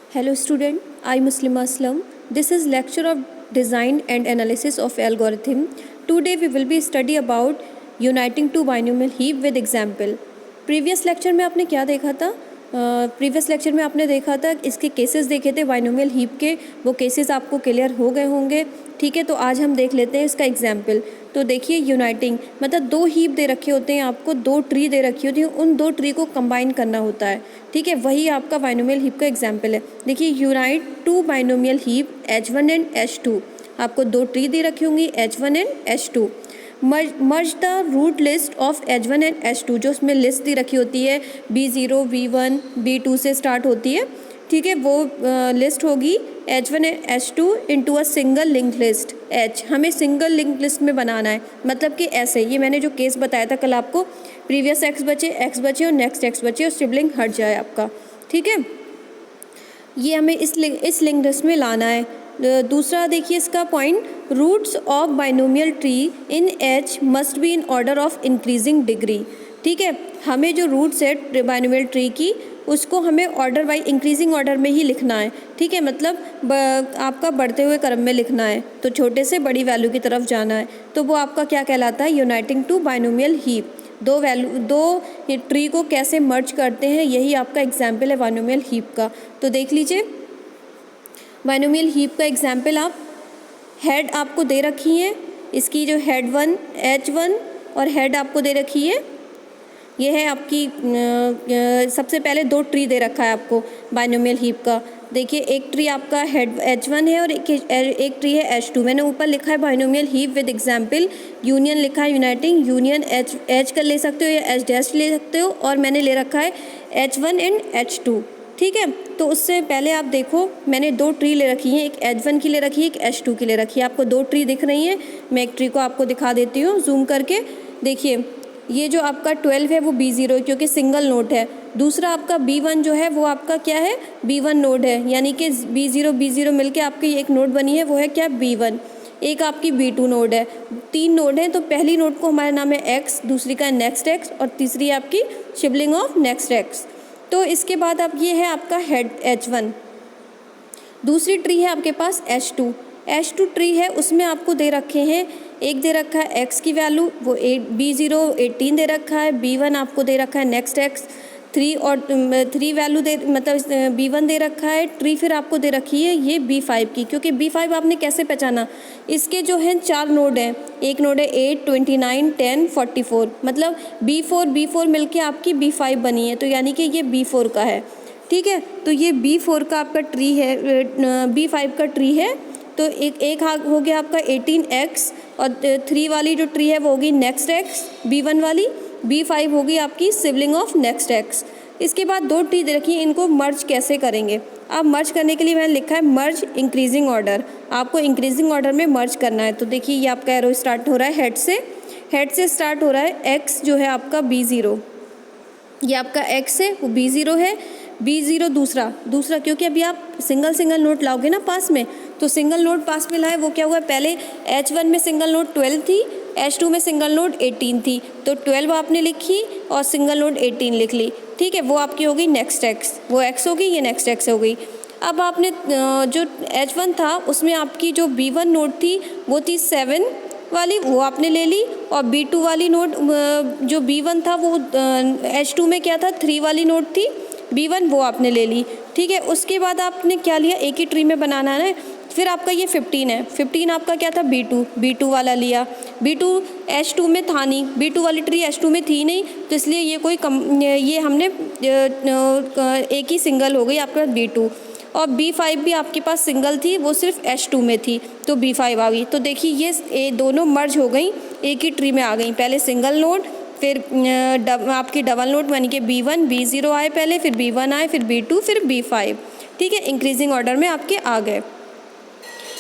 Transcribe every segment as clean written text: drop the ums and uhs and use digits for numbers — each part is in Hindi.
Hello student, I Muslima Aslam. This is lecture of design and analysis of algorithm. Today we will be study about uniting two binomial heap with example. Previous lecture में आपने क्या देखा था? प्रीवियस लेक्चर में आपने देखा था इसके केसेस देखे थे बाइनोमियल हीप के, वो केसेस आपको क्लियर हो गए होंगे। ठीक है, तो आज हम देख लेते हैं इसका एग्जाम्पल। तो देखिए यूनाइटिंग मतलब दो हीप दे रखे होते हैं, आपको दो ट्री दे रखी होती है, उन दो ट्री को कंबाइन करना होता है। ठीक है, वही आपका बाइनोमियल हीप का एग्जाम्पल है। देखिए unite two binomial heap H1 and H2। आपको दो ट्री दे रखी होंगी H1 and H2। Merge the root list of H1 and H2, जो उसमें लिस्ट दी रखी होती है B0 B1 B2 से स्टार्ट होती है। ठीक है, वो लिस्ट होगी H1 and H2 into a single link list H। हमें सिंगल लिंक लिस्ट में बनाना है, मतलब कि ऐसे, ये मैंने जो केस बताया था कल आपको, प्रीवियस x बचे और नेक्स्ट x बचे और सिबलिंग हट जाए आपका। ठीक है, ये हमें इस लिंक लिस्ट में लाना है। दूसरा देखिए इसका point, roots of binomial tree in H must be in order of increasing degree. ठीक है, हमें जो रूट्स है बाइनोमियल ट्री की, उसको हमें ऑर्डर बाई इंक्रीजिंग ऑर्डर में ही लिखना है। ठीक है, मतलब आपका बढ़ते हुए क्रम में लिखना है, तो छोटे से बड़ी वैल्यू की तरफ जाना है। तो वो आपका क्या कहलाता है? Uniting two binomial heap. दो ट्री को कैसे मर्ज करते हैं, यही आपका एग्जाम्पल है बाइनोमियल हीप का। तो देख लीजिए बाइनोमियल हीप का एग्जाम्पल। आप हेड आपको दे रखी है, इसकी जो हेड 1 H1 और हेड आपको दे रखी है, ये है आपकी सबसे पहले दो ट्री दे रखा है आपको बाइनोमियल हीप का। देखिए एक ट्री आपका हेड H1 है और एक ट्री है H2। मैंने ऊपर लिखा है binomial heap with example, union लिखा है यूनाइटिंग, यूनियन H कर ले सकते हो या H डैश ले सकते हो, और मैंने ले रखा है H1 एंड H2। ठीक है, तो उससे पहले आप देखो मैंने दो ट्री ले रखी हैं, एक H1 की ले रखी है, एक H2 की ले रखी है। आपको दो ट्री दिख रही हैं, मैं एक ट्री को आपको दिखा देती हूँ जूम करके। देखिए ये जो आपका 12 है वो B0 क्योंकि सिंगल नोड है। दूसरा आपका B1 जो है वो आपका क्या है? B1 नोड है, यानी कि B0 मिलके आपकी एक नोड बनी है, वो है क्या? B1। एक आपकी B2 नोड है। तीन नोड हैं, तो पहली नोड को हमारा नाम है X, दूसरी का नेक्स्ट X और तीसरी आपकी सिबलिंग ऑफ नेक्स्ट X। तो इसके बाद आप ये है आपका हेड H1। दूसरी ट्री है आपके पास H2 ट्री है, उसमें आपको दे रखे हैं, एक दे रखा है X की वैल्यू, वो B0 18 दे रखा है, B1 आपको दे रखा है नेक्स्ट X 3 और 3 वैल्यू दे, मतलब B1 दे रखा है। ट्री फिर आपको दे रखी है ये B5 की, क्योंकि B5 आपने कैसे पहचाना, इसके जो हैं 4 नोड हैं, एक नोड है 8 29 10 44, मतलब B4 मिलके आपकी B5 बनी है, तो यानी कि ये B4 का है। ठीक है, तो ये B4 का आपका ट्री है, B5 का ट्री है। तो एक हो गया आपका 18X और 3 वाली जो ट्री है वो होगी नेक्स्ट X B1 वाली, B5 होगी आपकी सिबलिंग ऑफ नेक्स्ट X। इसके बाद दो ट्री दे रखी है, इनको मर्ज कैसे करेंगे? अब मर्ज करने के लिए मैंने लिखा है मर्ज इंक्रीजिंग ऑर्डर, आपको इंक्रीजिंग ऑर्डर में मर्ज करना है। तो देखिए ये आपका एरो स्टार्ट हो रहा है हेड से स्टार्ट हो रहा है। X जो है आपका B0, ये आपका X है, वो B0 है। B0 दूसरा क्योंकि अभी आप सिंगल नोट लाओगे ना पास में, तो सिंगल नोट पास में लाए, वो क्या हुआ, पहले H1 में सिंगल नोट 12 थी, H2 में सिंगल नोट 18 थी, तो 12 आपने लिखी और सिंगल नोट 18 लिख ली। ठीक है, वो आपकी होगी नेक्स्ट X, वो X होगी, ये नेक्स्ट X हो गई। अब आपने जो H1 था उसमें आपकी जो B1 नोट थी वो थी 7 वाली, वो आपने ले ली, और B2 वाली नोट जो B1 था वो H2 में क्या था, 3 वाली नोट थी B1, वो आपने ले ली। ठीक है, उसके बाद आपने क्या लिया, एक ही ट्री में बनाना है। फिर आपका ये 15 है, 15 आपका क्या था, B2 वाला लिया। B2 H2 में था नहीं, B2 वाली ट्री H2 में थी नहीं, तो इसलिए ये हमने एक ही सिंगल हो गई आपके पास B2। और B5 भी आपके पास सिंगल थी, वो सिर्फ H2 में थी, तो B5 आ गई। तो देखिए ये दोनों मर्ज हो गई, एक ही ट्री में आ गई। पहले सिंगल नोड, फिर आपकी डबल नोट यानी कि B1 B0 आए पहले, फिर B1 आए, फिर B2, फिर B5। ठीक है, इंक्रीजिंग ऑर्डर में आपके आ गए।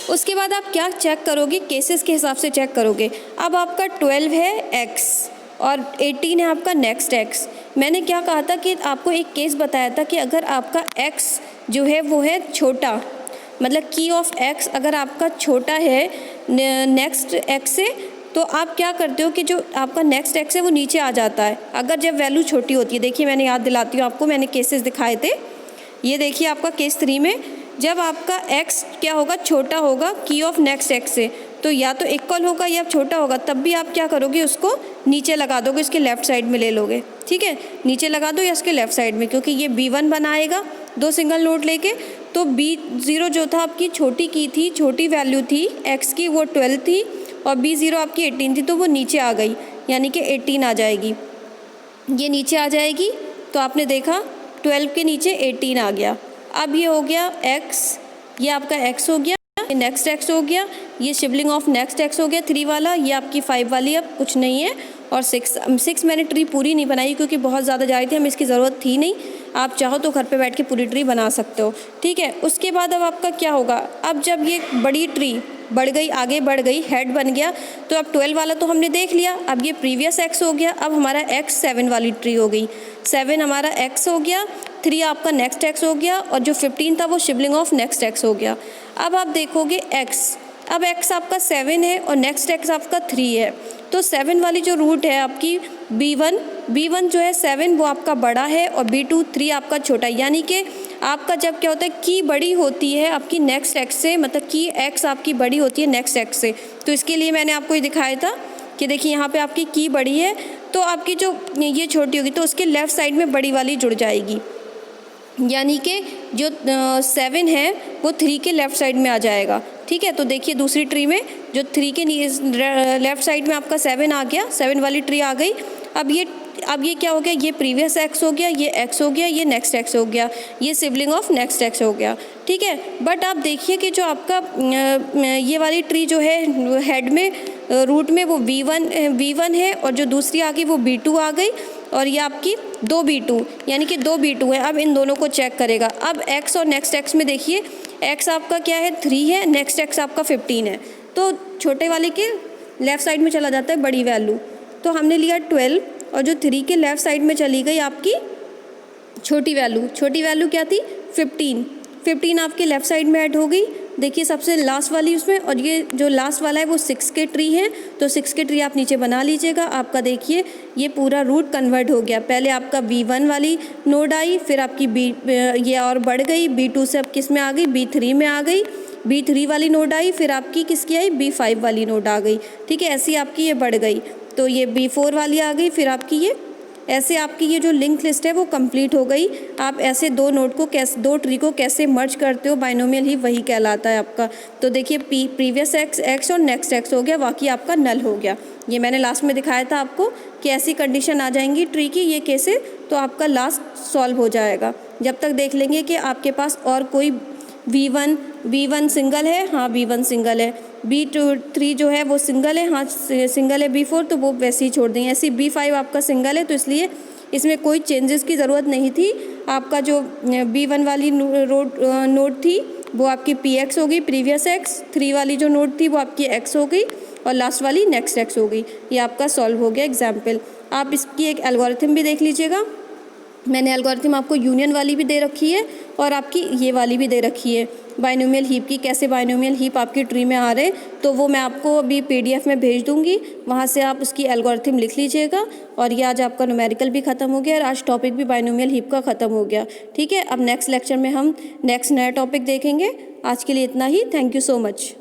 उसके बाद आप क्या चेक करोगे, केसेस के हिसाब से चेक करोगे। अब आपका 12 है X और 18 है आपका नेक्स्ट X। मैंने क्या कहा था कि आपको एक केस बताया था कि अगर आपका X जो है वो है छोटा, मतलब की ऑफ X अगर आपका छोटा है नेक्स्ट X से, तो आप क्या करते हो कि जो आपका नेक्स्ट X है वो नीचे आ जाता है अगर जब वैल्यू छोटी होती है। देखिए मैंने याद दिलाती हूँ आपको, मैंने केसेस दिखाए थे। ये देखिए आपका केस 3 में जब आपका x क्या होगा, छोटा होगा की ऑफ नेक्स्ट x से, तो या तो इक्वल होगा या छोटा होगा, तब भी आप क्या करोगे, उसको नीचे लगा दोगे, इसके लेफ़्ट साइड में ले लोगे। ठीक है, नीचे लगा दो या इसके लेफ़्ट साइड में, क्योंकि ये B1 बनाएगा 2 सिंगल नोड लेके, तो B0 जो था आपकी छोटी की थी, छोटी वैल्यू थी x की, वो 12 थी और B0 आपकी 18 थी, तो वो नीचे आ गई, यानी कि 18 आ जाएगी। ये नीचे आ जाएगी तो आपने देखा 12 के नीचे 18 आ गया। अब ये हो गया x, ये आपका x हो गया, ये नेक्स्ट x हो गया, ये सिबलिंग ऑफ नेक्स्ट x हो गया 3 वाला, ये आपकी 5 वाली अब कुछ नहीं है। और 6 मैंने ट्री पूरी नहीं बनाई क्योंकि बहुत ज़्यादा जा रही थी, हमें इसकी ज़रूरत थी नहीं। आप चाहो तो घर पे बैठ के पूरी ट्री बना सकते हो। ठीक है, उसके बाद अब आपका क्या होगा, अब जब ये बड़ी ट्री बढ़ गई, आगे बढ़ गई, हेड बन गया, तो अब 12 वाला तो हमने देख लिया, अब ये प्रीवियस x हो गया, अब हमारा x 7 वाली ट्री हो गई, 7 हमारा x हो गया, 3 आपका नेक्स्ट x हो गया, और जो 15 था वो सिबलिंग ऑफ नेक्स्ट x हो गया। अब आप देखोगे x, अब x आपका 7 है और नेक्स्ट x आपका 3 है, तो 7 वाली जो रूट है आपकी B1 जो है 7 वो आपका बड़ा है और B2 3 आपका छोटा है। यानी कि आपका जब क्या होता है, की बड़ी होती है आपकी नेक्स्ट x से, मतलब की x आपकी बड़ी होती है नेक्स्ट x से, तो इसके लिए मैंने आपको ये दिखाया था कि देखिए यहाँ पे आपकी की बड़ी है तो आपकी जो ये छोटी होगी तो उसके लेफ़्ट साइड में बड़ी वाली जुड़ जाएगी, यानी कि जो 7 है वो 3 के लेफ़्ट साइड में आ जाएगा। ठीक है, तो देखिए दूसरी ट्री में जो 3 के लेफ़्ट साइड में आपका 7 आ गया, 7 वाली ट्री आ गई। अब ये क्या हो गया, ये प्रीवियस x हो गया, ये x हो गया, ये नेक्स्ट x हो गया, ये सिबलिंग ऑफ नेक्स्ट x हो गया। ठीक है, बट आप देखिए कि जो आपका ये वाली ट्री जो है हेड में रूट में वो V1 है और जो दूसरी आ गई वो B2 आ गई, और ये आपकी 2 B2 यानी कि 2 B2 है। अब इन दोनों को चेक करेगा। अब x और नेक्स्ट x में देखिए x आपका क्या है, 3 है, नेक्स्ट x आपका 15 है, तो छोटे वाले के लेफ़्ट साइड में चला जाता है बड़ी वैल्यू, तो हमने लिया 12 और जो 3 के लेफ़्ट साइड में चली गई आपकी छोटी वैल्यू क्या थी, 15 आपके लेफ़्ट साइड में ऐड हो गई। देखिए सबसे लास्ट वाली उसमें, और ये जो लास्ट वाला है वो 6 के ट्री है, तो 6 के ट्री आप नीचे बना लीजिएगा। आपका देखिए ये पूरा रूट कन्वर्ट हो गया, पहले आपका B1 वाली नोड आई, फिर आपकी ये और बढ़ गई, B2 से अब किस में आ गई, B3 में आ गई, B3 वाली नोड आई, फिर आपकी किसकी आई, B5 वाली नोड आ गई। ठीक है, ऐसी आपकी ये बढ़ गई, तो ये B4 वाली आ गई, फिर आपकी ये ऐसे आपकी ये जो लिंक लिस्ट है वो कंप्लीट हो गई। आप ऐसे दो ट्री को कैसे मर्ज करते हो, बाइनोमियल ही वही कहलाता है आपका। तो देखिए प्रीवियस x और नेक्स्ट x हो गया, बाकी आपका नल हो गया। ये मैंने लास्ट में दिखाया था आपको कि ऐसी कंडीशन आ जाएंगी ट्री की, ये केसे, तो आपका लास्ट सॉल्व हो जाएगा। जब तक देख लेंगे कि आपके पास और कोई B1 सिंगल है, हाँ B1 सिंगल है, B3 जो है वो सिंगल है, हाँ सिंगल है, B4 तो वो वैसे ही छोड़ देंगे। ऐसी B5 आपका सिंगल है, तो इसलिए इसमें कोई चेंजेस की ज़रूरत नहीं थी। आपका जो B1 वाली नोड थी वो आपकी PX हो गई, प्रीवियस x, 3 वाली जो नोड थी वो आपकी x हो गई, और लास्ट वाली नेक्स्ट x हो गई। ये आपका सॉल्व हो गया एग्जाम्पल। आप इसकी एक एल्गोरिथम भी देख लीजिएगा। मैंने एल्गोरिथम आपको यूनियन वाली भी दे रखी है और आपकी ये वाली भी दे रखी है, बाइनोमियल हीप की, कैसे बाइनोमियल हीप आपकी ट्री में आ रहे हैं, तो वो मैं आपको अभी PDF में भेज दूंगी, वहाँ से आप उसकी एल्गोरिथम लिख लीजिएगा। और ये आज आपका न्यूमेरिकल भी ख़त्म हो गया और आज टॉपिक भी बाइनोमियल हीप का ख़त्म हो गया। ठीक है, अब नेक्स्ट लेक्चर में हम नया टॉपिक देखेंगे। आज के लिए इतना ही। Thank you so much.